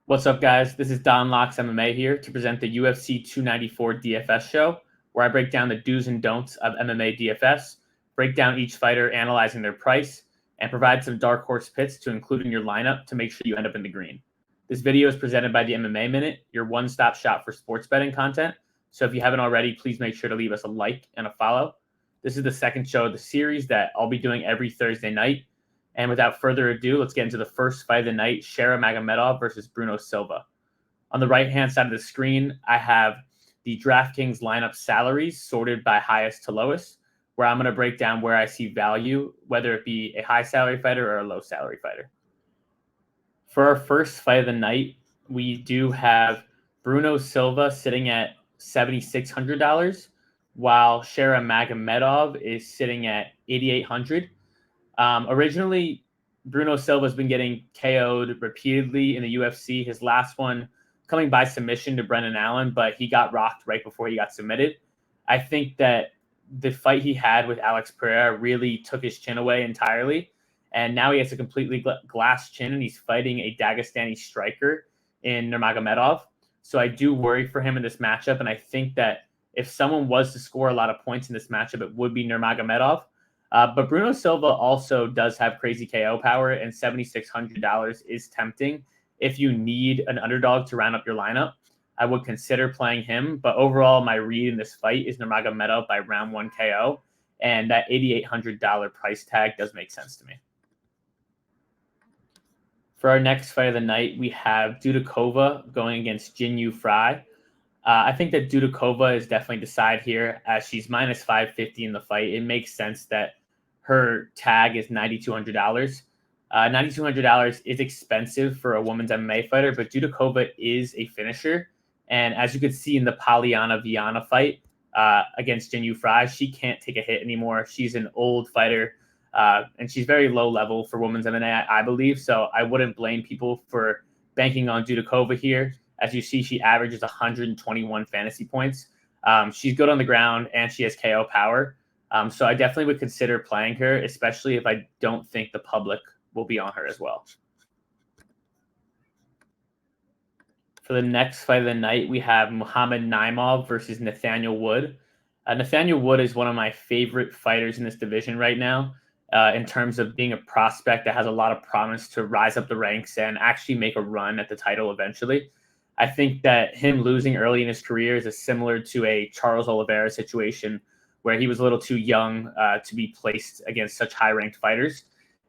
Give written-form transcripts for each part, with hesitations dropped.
What's up, guys? This is Don Locks MMA here to present the UFC 294 DFS show, where I break down the do's and don'ts of MMA DFS, break down each fighter analyzing their price, and provide some dark horse picks to include in your lineup to make sure you end up in the green. This video is presented by the MMA Minute, your one-stop shop for sports betting content. So if you haven't already, please make sure to leave us a like and a follow. This is the second show of the series that I'll be doing every Thursday night. And without further ado, let's get into the first fight of the night, Shara Magomedov versus Bruno Silva. On the right-hand side of the screen, I have the DraftKings lineup salaries sorted by highest to lowest, where I'm going to break down where I see value, whether it be a high salary fighter or a low salary fighter. For our first fight of the night, we do have Bruno Silva sitting at $7,600, while Shara Magomedov is sitting at $8,800. Originally, Bruno Silva has been getting KO'd repeatedly in the UFC. His last one coming by submission to Brendan Allen, but he got rocked right before he got submitted. I think that the fight he had with Alex Pereira really took his chin away entirely, and now he has a completely glass chin, and he's fighting a Dagestani striker in Nurmagomedov. So I do worry for him in this matchup, and I think that if someone was to score a lot of points in this matchup, it would be Nurmagomedov. But Bruno Silva also does have crazy KO power, and $7,600 is tempting. If you need an underdog to round up your lineup, I would consider playing him. But overall, my read in this fight is Nurmagomedov by round 1 KO, and that $8,800 price tag does make sense to me. For our next fight of the night, we have Dudakova going against Jinh Frey. I think that Dudakova is definitely the side here, as she's minus 550 in the fight. It makes sense that her tag is $9,200. $9,200 is expensive for a women's MMA fighter, but Dudakova is a finisher. And as you could see in the Polyana Viana fight against Jinh Frey, she can't take a hit anymore. She's an old fighter, and she's very low level for women's MMA, I believe. So I wouldn't blame people for banking on Dudakova here. As you see, she averages 121 fantasy points. She's good on the ground, and she has KO power. So I definitely would consider playing her, especially if I don't think the public will be on her as well. For the next fight of the night, we have Mohamad Naimov versus Nathaniel Wood. Nathaniel Wood is one of my favorite fighters in this division right now, in terms of being a prospect that has a lot of promise to rise up the ranks and actually make a run at the title eventually. I think that him losing early in his career is similar to a Charles Oliveira situation where he was a little too young to be placed against such high-ranked fighters.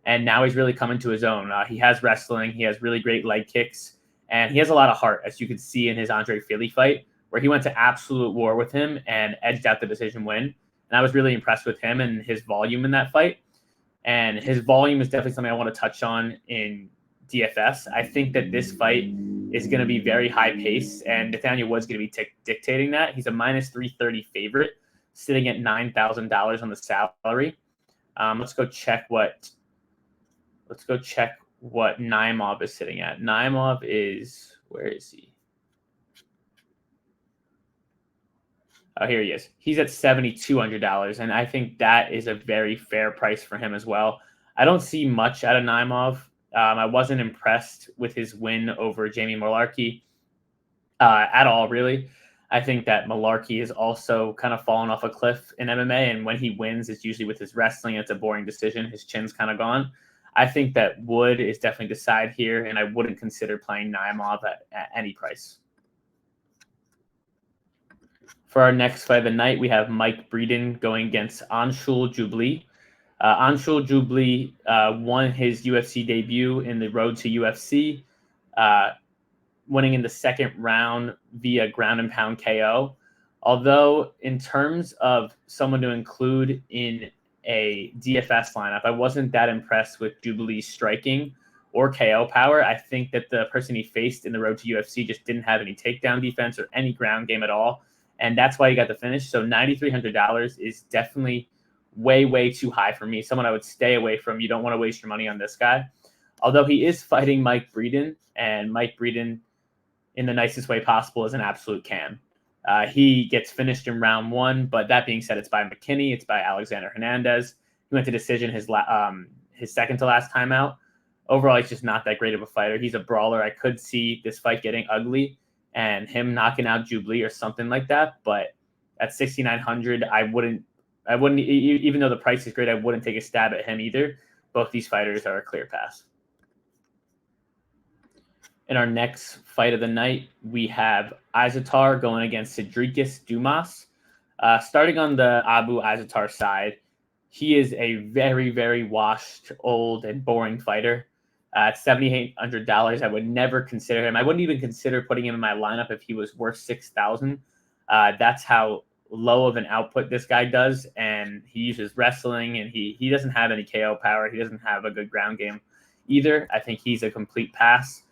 And now he's really coming to his own. He has wrestling. He has really great leg kicks. And he has a lot of heart, as you could see in his Andre Fili fight, where he went to absolute war with him and edged out the decision win. And I was really impressed with him and his volume in that fight. And his volume is definitely something I want to touch on in DFS. I think that this fight is going to be very high pace, and Nathaniel Wood's going to be dictating that. He's a minus 330 favorite, sitting at $9,000 on the salary. Let's go check what Naimov is sitting at. Naimov is, where is he? Oh, here he is. He's at $7,200, and I think that is a very fair price for him as well. I don't see much out of Naimov. I wasn't impressed with his win over Jamie Mullarkey at all, really. I think that Mullarkey has also kind of fallen off a cliff in MMA, and when he wins, it's usually with his wrestling. It's a boring decision. His chin's kind of gone. I think that Wood is definitely the side here, and I wouldn't consider playing Naimov at any price. For our next fight of the night, we have Mike Breeden going against Anshul Jubli. Anshul Jubli won his UFC debut in the road to UFC, winning in the second round via ground and pound KO. Although in terms of someone to include in a DFS lineup, I wasn't that impressed with Jubilee's striking or KO power. I think that the person he faced in the road to UFC just didn't have any takedown defense or any ground game at all. And that's why he got the finish. So $9,300 is definitely way, way too high for me. Someone I would stay away from. You don't want to waste your money on this guy. Although he is fighting Mike Breeden, and Mike Breeden, in the nicest way possible, is an absolute can. He gets finished in round 1, but that being said, it's by McKinney. It's by Alexander Hernandez. He went to decision his second to last time out. overall, he's just not that great of a fighter. He's a brawler. I could see this fight getting ugly and him knocking out Jubli or something like that. But at 6,900, I wouldn't, even though the price is great, I wouldn't take a stab at him either. Both these fighters are a clear pass. In our next fight of the night, we have Azaitar going against Sedriques Dumas. Starting on the Abu Azaitar side, he is a very, very washed, old, and boring fighter. At $7,800, I would never consider him. I wouldn't even consider putting him in my lineup if he was worth $6,000. That's how low of an output this guy does, and he uses wrestling, and he doesn't have any KO power. He doesn't have a good ground game either. I think he's a complete pass.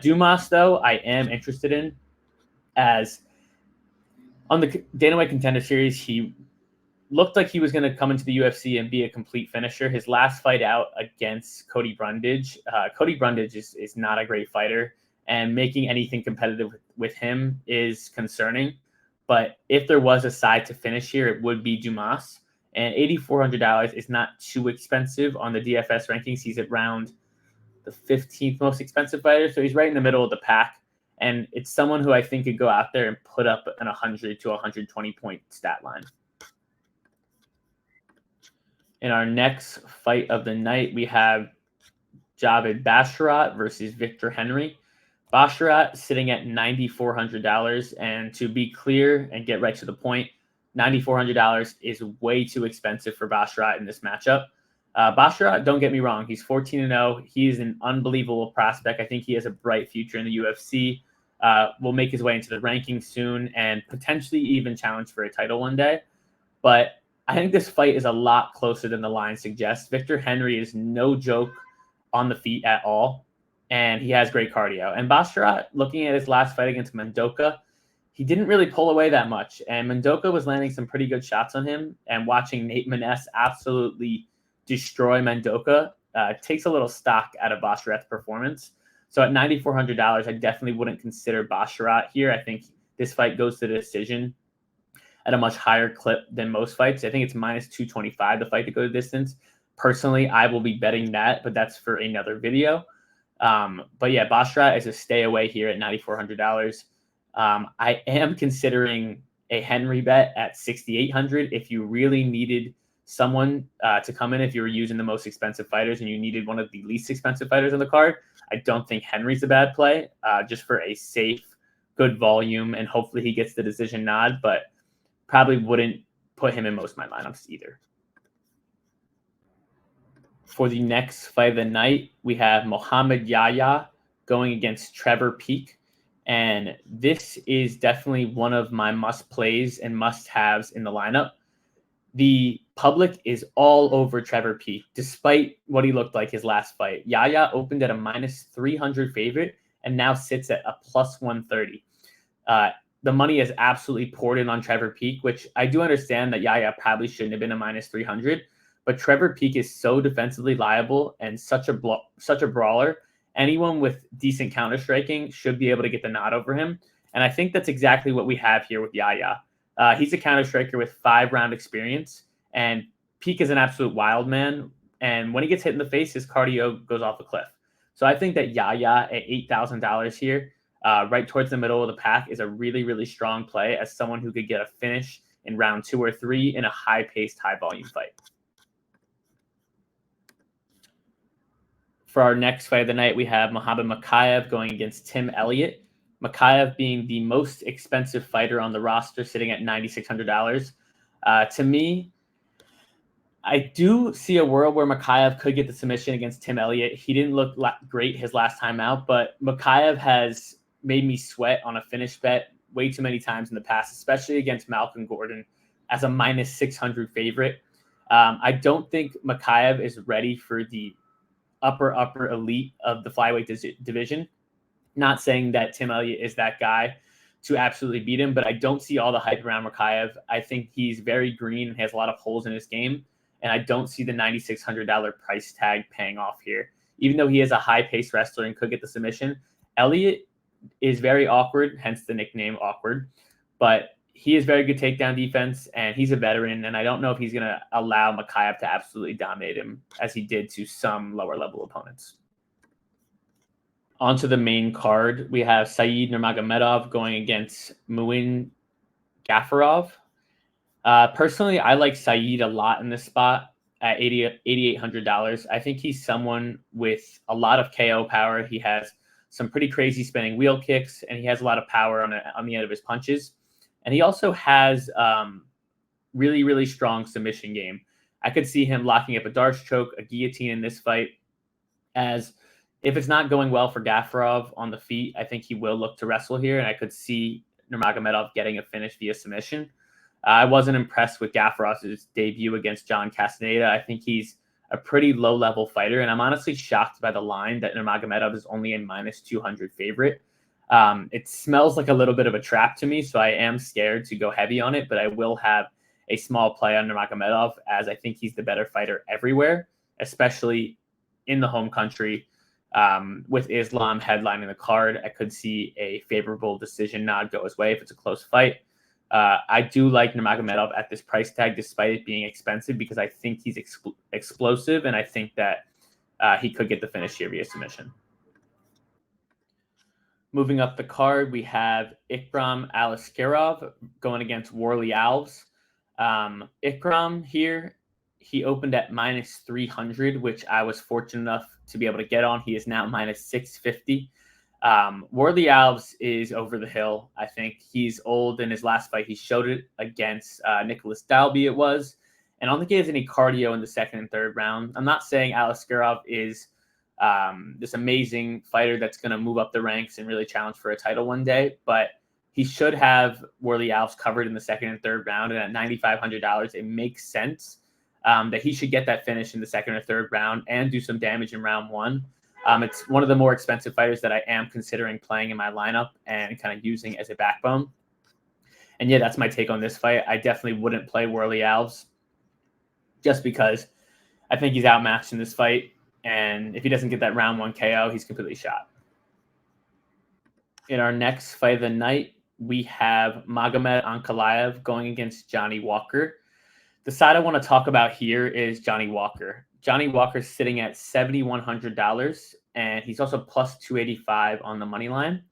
Dumas, though, I am interested in, as on the Dana White Contender Series, he looked like he was going to come into the UFC and be a complete finisher. His last fight out against Cody Brundage, Cody Brundage is not a great fighter, and making anything competitive with him is concerning. But if there was a side to finish here, it would be Dumas. And $8,400 is not too expensive on the DFS rankings. He's around the 15th most expensive fighter, so he's right in the middle of the pack. And it's someone who I think could go out there and put up an 100 to 120 point stat line. In our next fight of the night, we have Javid Basharat versus Victor Henry. Basharat sitting at $9,400. And to be clear and get right to the point, $9,400 is way too expensive for Basharat in this matchup. Basharat, don't get me wrong, he's 14-0. He's an unbelievable prospect. I think he has a bright future in the UFC. Will make his way into the rankings soon and potentially even challenge for a title one day. But I think this fight is a lot closer than the line suggests. Victor Henry is no joke on the feet at all, and he has great cardio. And Basharat, looking at his last fight against Mendoka, he didn't really pull away that much, and Mendoka was landing some pretty good shots on him, and watching Nate Maness absolutely destroy Mendoka takes a little stock out of Basharat's performance. So at $9,400, I definitely wouldn't consider Basharat here. I think this fight goes to the decision at a much higher clip than most fights. I think it's minus 225 the fight to go the distance. Personally, I will be betting that, but that's for another video. But yeah, Basharat is a stay away here at $9,400. I am considering a Henry bet at $6,800 if you really needed someone to come in. If you were using the most expensive fighters and you needed one of the least expensive fighters on the card, I don't think Henry's a bad play, just for a safe, good volume, and hopefully he gets the decision nod, but probably wouldn't put him in most of my lineups either. For the next fight of the night, we have Mohamad Yahya going against Trevor Peek. And this is definitely one of my must plays and must haves in the lineup. The public is all over Trevor Peek, despite what he looked like his last fight. Yahya opened at a minus 300 favorite and now sits at a plus 130. The money is absolutely poured in on Trevor Peek, which I do understand that Yahya probably shouldn't have been a minus 300, but Trevor Peek is so defensively liable and such a brawler. Anyone with decent counter striking should be able to get the nod over him. And I think that's exactly what we have here with Yahya. He's a counter striker with 5-round experience, and Peek is an absolute wild man. And when he gets hit in the face, his cardio goes off a cliff. So I think that Yahya at $8,000 here, right towards the middle of the pack, is a really, really strong play as someone who could get a finish in round 2 or 3 in a high-paced, high-volume fight. For our next fight of the night, we have Mokaev going against Tim Elliott. Mokaev being the most expensive fighter on the roster, sitting at $9,600. To me, I do see a world where Mokaev could get the submission against Tim Elliott. He didn't look great his last time out, but Mokaev has made me sweat on a finish bet way too many times in the past, especially against Malcolm Gordon as a minus 600 favorite. I don't think Mokaev is ready for the upper elite of the flyweight division. Not saying that Tim Elliott is that guy to absolutely beat him, but I don't see all the hype around Mokaev. I think he's very green and has a lot of holes in his game, and I don't see the $9,600 price tag paying off here. Even though he is a high-paced wrestler and could get the submission, Elliott is very awkward, hence the nickname Awkward, but he is very good takedown defense, and he's a veteran, and I don't know if he's going to allow Mokaev to absolutely dominate him as he did to some lower-level opponents. Onto the main card, we have Saeed Nurmagomedov going against Muin Gafurov. Personally, I like Saeed a lot in this spot at $8,800. I think he's someone with a lot of KO power. He has some pretty crazy spinning wheel kicks, and he has a lot of power on the end of his punches. And he also has really, really strong submission game. I could see him locking up a Darce choke, a guillotine in this fight, as if it's not going well for Gafurov on the feet, I think he will look to wrestle here, and I could see Nurmagomedov getting a finish via submission. I wasn't impressed with Gafurov's debut against John Castaneda. I think he's a pretty low-level fighter, and I'm honestly shocked by the line that Nurmagomedov is only a -200 favorite. It smells like a little bit of a trap to me, so I am scared to go heavy on it, but I will have a small play on Nurmagomedov, as I think he's the better fighter everywhere, especially in the home country. With Islam headlining the card, I could see a favorable decision nod go his way if it's a close fight. I do like Nurmagomedov at this price tag, despite it being expensive, because I think he's explosive, and I think that he could get the finish here via submission. Moving up the card, we have Ikram Aliskerov going against Warley Alves. Ikram here, he opened at -300, which I was fortunate enough to be able to get on. He is now -650. Warley Alves is over the hill. I think he's old. In his last fight, he showed it against Nicholas Dalby, it was. And I don't think he has any cardio in the second and third round. I'm not saying Aliskerov is this amazing fighter that's going to move up the ranks and really challenge for a title one day, but he should have Warley Alves covered in the second and third round. And at $9,500, it makes sense that he should get that finish in the second or third round and do some damage in round one. It's one of the more expensive fighters that I am considering playing in my lineup and kind of using as a backbone. And yeah, that's my take on this fight. I definitely wouldn't play Warley Alves just because I think he's outmatched in this fight. And if he doesn't get that round one KO, he's completely shot. In our next fight of the night, we have Magomed Ankalaev going against Johnny Walker. The side I want to talk about here is Johnny Walker. Johnny Walker's sitting at $7,100, and he's also plus 285 on the money line.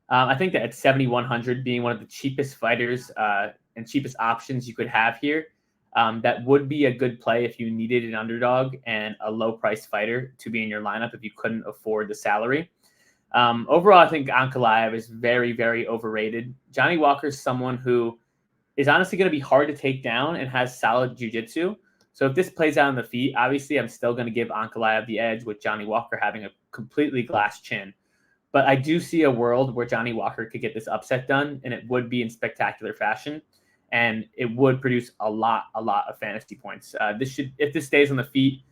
I think that at 7,100, being one of the cheapest fighters and cheapest options you could have here, that would be a good play if you needed an underdog and a low-priced fighter to be in your lineup if you couldn't afford the salary. Overall, I think Ankalaev is very, very overrated. Johnny Walker is someone who is honestly going to be hard to take down and has solid jiu-jitsu. So if this plays out on the feet, obviously I'm still going to give Ankalaev the edge with Johnny Walker having a completely glass chin. But I do see a world where Johnny Walker could get this upset done, and it would be in spectacular fashion, and it would produce a lot of fantasy points. If this stays on the feet,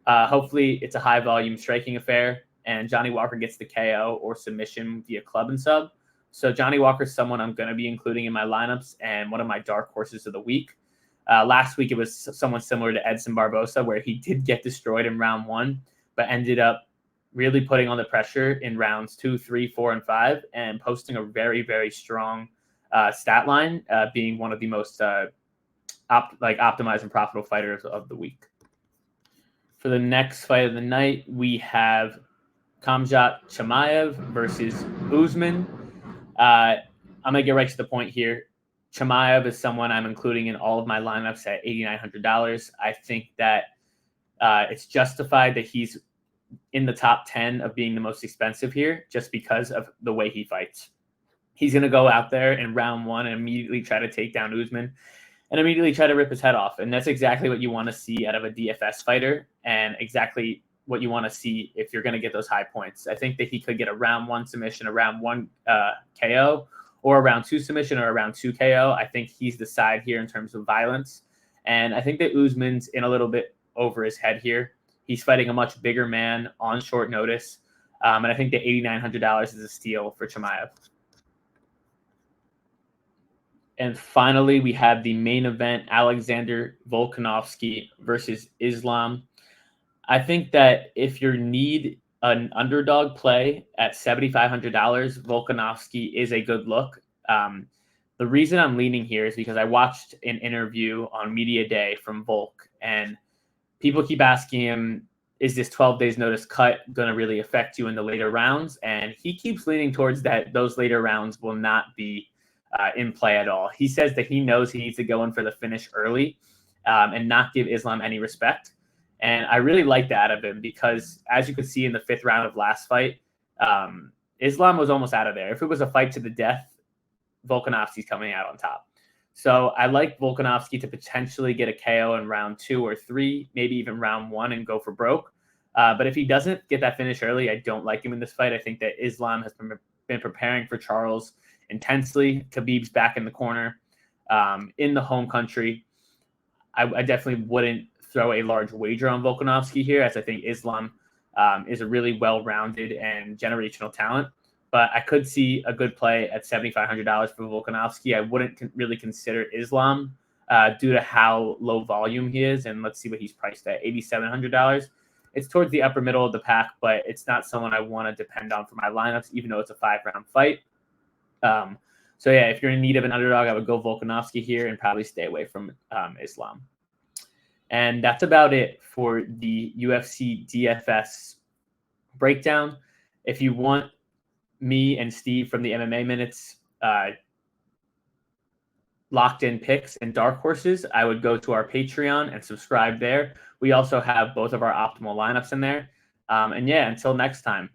hopefully it's a high-volume striking affair, and Johnny Walker gets the KO or submission via club and sub. So Johnny Walker is someone I'm going to be including in my lineups and one of my dark horses of the week. Last week, it was someone similar to Edson Barbosa, where he did get destroyed in round one, but ended up really putting on the pressure in rounds 2, 3, 4, and 5, and posting a very, very strong stat line, being one of the most optimized and profitable fighters of the week. For the next fight of the night, we have Khamzat Chimaev versus Usman. I'm going to get right to the point here. Chimaev is someone I'm including in all of my lineups at $8,900. I think that it's justified that he's in the top 10 of being the most expensive here just because of the way he fights. He's going to go out there in round one and immediately try to take down Usman and immediately try to rip his head off. And that's exactly what you want to see out of a DFS fighter and exactly what you want to see if you're going to get those high points. I think that he could get a round one submission, a round one KO, or a round two submission, or a round two KO. I think he's the side here in terms of violence. And I think that Usman's in a little bit over his head here. He's fighting a much bigger man on short notice. And I think that $8,900 is a steal for Chimaev. And finally, we have the main event, Alexander Volkanovski versus Islam. I think that if you need an underdog play at $7,500, Volkanovski is a good look. The reason I'm leaning here is because I watched an interview on Media Day from Volk, and people keep asking him, is this 12 days notice cut going to really affect you in the later rounds? And he keeps leaning towards that those later rounds will not be in play at all. He says that he knows he needs to go in for the finish early and not give Islam any respect. And I really like that of him because, as you could see in the 5th round of last fight, Islam was almost out of there. If it was a fight to the death, Volkanovski's coming out on top. So I like Volkanovski to potentially get a KO in round 2 or 3, maybe even round 1 and go for broke. But if he doesn't get that finish early, I don't like him in this fight. I think that Islam has been preparing for Charles intensely. Khabib's back in the corner in the home country. I definitely wouldn't throw a large wager on Volkanovski here, as I think Islam is a really well-rounded and generational talent. But I could see a good play at $7,500 for Volkanovski. I wouldn't really consider Islam due to how low volume he is. And let's see what he's priced at, $8,700. It's towards the upper middle of the pack, but it's not someone I want to depend on for my lineups, even though it's a 5-round fight. So yeah, if you're in need of an underdog, I would go Volkanovski here and probably stay away from Islam. And that's about it for the UFC DFS breakdown. If you want me and Steve from the MMA Minutes locked in picks and dark horses, I would go to our Patreon and subscribe there. We also have both of our optimal lineups in there. And yeah, until next time.